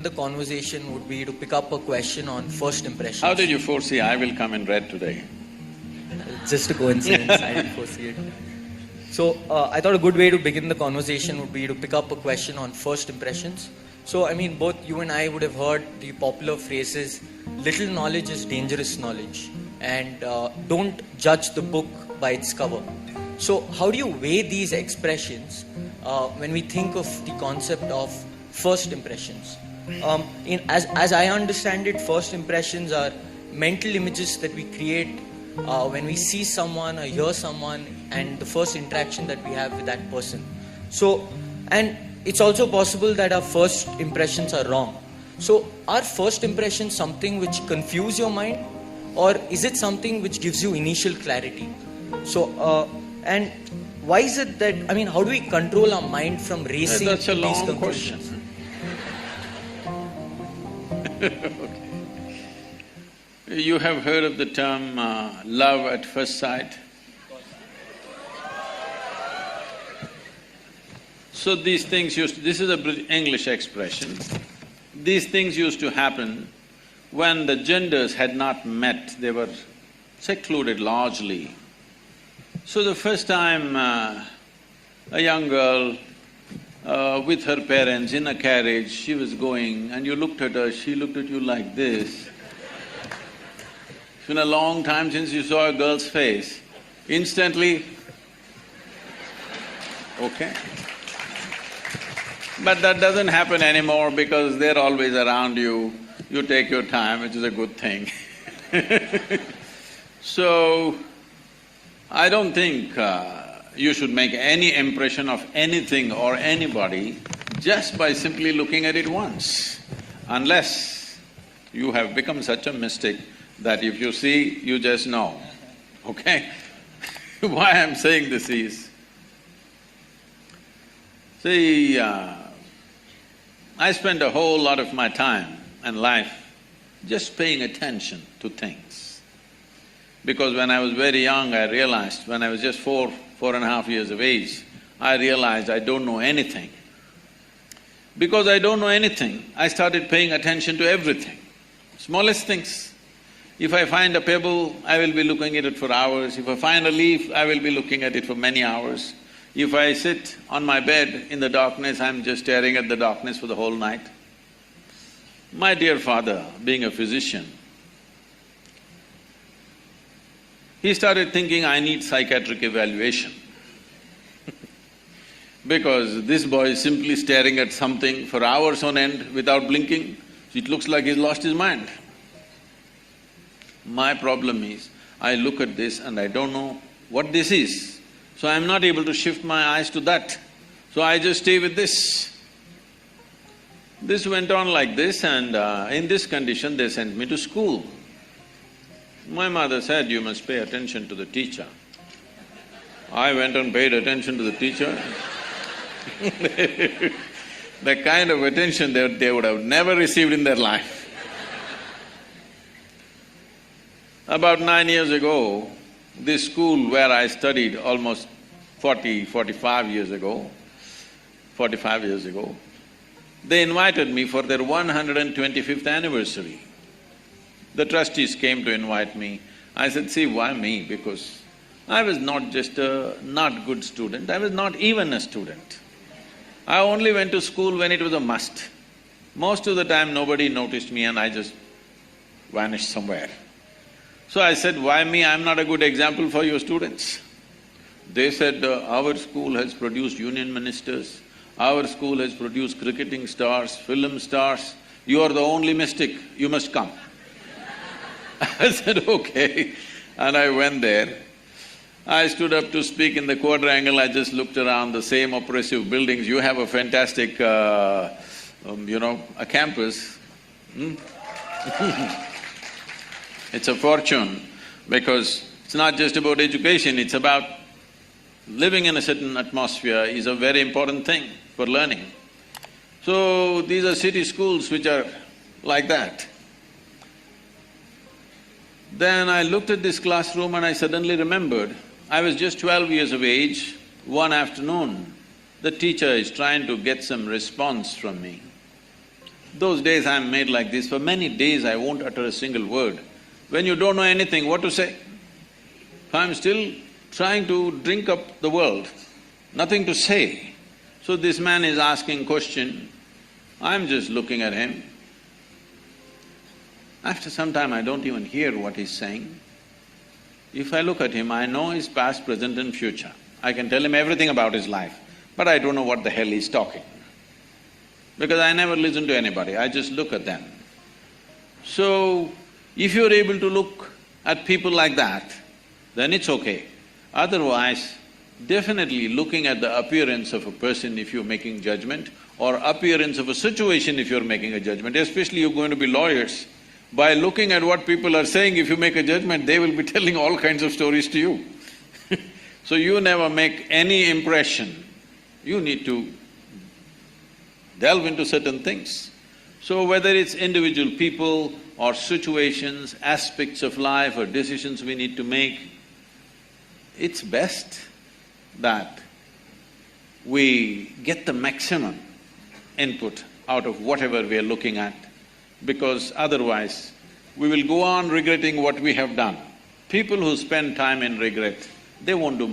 the conversation would be to pick up a question on first impressions. How did you foresee I will come in red today? Just a coincidence, I didn't foresee it. So, I thought a good way to begin the conversation would be to pick up a question on first impressions. So, I mean, both you and I would have heard the popular phrases, little knowledge is dangerous knowledge, and don't judge the book by its cover. So, how do you weigh these expressions when we think of the concept of first impressions? As I understand it, first impressions are mental images that we create when we see someone or hear someone and the first interaction that we have with that person. So, and it's also possible that our first impressions are wrong. So, are first impressions something which confuse your mind, or is it something which gives you initial clarity? So, and why is it that, I mean, how do we control our mind from racing That's a to these long conclusions? question. Okay. You have heard of the term love at first sight? So these things this is a English expression. These things used to happen when the genders had not met, they were secluded largely. So the first time a young girl with her parents in a carriage, she was going and you looked at her, she looked at you like this. It's been a long time since you saw a girl's face. Instantly, okay. But that doesn't happen anymore because they're always around you. You take your time, which is a good thing. So, I don't think you should make any impression of anything or anybody just by simply looking at it once, unless you have become such a mystic that if you see, you just know, okay? Why I'm saying this is, see, I spent a whole lot of my time and life just paying attention to things. Because when I was very young, I realized, when I was just 4.5 years of age, I realized I don't know anything. Because I don't know anything, I started paying attention to everything, smallest things. If I find a pebble, I will be looking at it for hours. If I find a leaf, I will be looking at it for many hours. If I sit on my bed in the darkness, I'm just staring at the darkness for the whole night. My dear father, being a physician, he started thinking, I need psychiatric evaluation. Because this boy is simply staring at something for hours on end without blinking, it looks like he's lost his mind. My problem is, I look at this and I don't know what this is, so I'm not able to shift my eyes to that, so I just stay with this. This went on like this, and in this condition they sent me to school. My mother said, you must pay attention to the teacher. I went and paid attention to the teacher. The kind of attention they would have never received in their life. About 9 years ago, this school where I studied almost 45 years ago, they invited me for their 125th anniversary. The trustees came to invite me. I said, see, why me? Because I was not just a not good student, I was not even a student. I only went to school when it was a must. Most of the time nobody noticed me and I just vanished somewhere. So I said, why me? I'm not a good example for your students. They said, our school has produced union ministers, our school has produced cricketing stars, film stars, you are the only mystic, you must come. I said, okay, and I went there. I stood up to speak in the quadrangle, I just looked around the same oppressive buildings. You have a fantastic, a campus. It's a fortune, because it's not just about education, it's about living in a certain atmosphere is a very important thing for learning. So, these are city schools which are like that. Then I looked at this classroom and I suddenly remembered, I was just 12 years of age. One afternoon, the teacher is trying to get some response from me. Those days I'm made like this, for many days I won't utter a single word. When you don't know anything, what to say? I'm still trying to drink up the world, nothing to say. So this man is asking question, I'm just looking at him. After some time I don't even hear what he's saying. If I look at him, I know his past, present and future. I can tell him everything about his life, but I don't know what the hell he's talking. Because I never listen to anybody, I just look at them. So, if you're able to look at people like that, then it's okay. Otherwise, definitely looking at the appearance of a person if you're making judgment, or appearance of a situation if you're making a judgment, especially you're going to be lawyers, by looking at what people are saying, if you make a judgment, they will be telling all kinds of stories to you. So you never make any impression. You need to delve into certain things. So whether it's individual people or situations, aspects of life or decisions we need to make, it's best that we get the maximum input out of whatever we are looking at, because otherwise we will go on regretting what we have done. People who spend time in regret, they won't do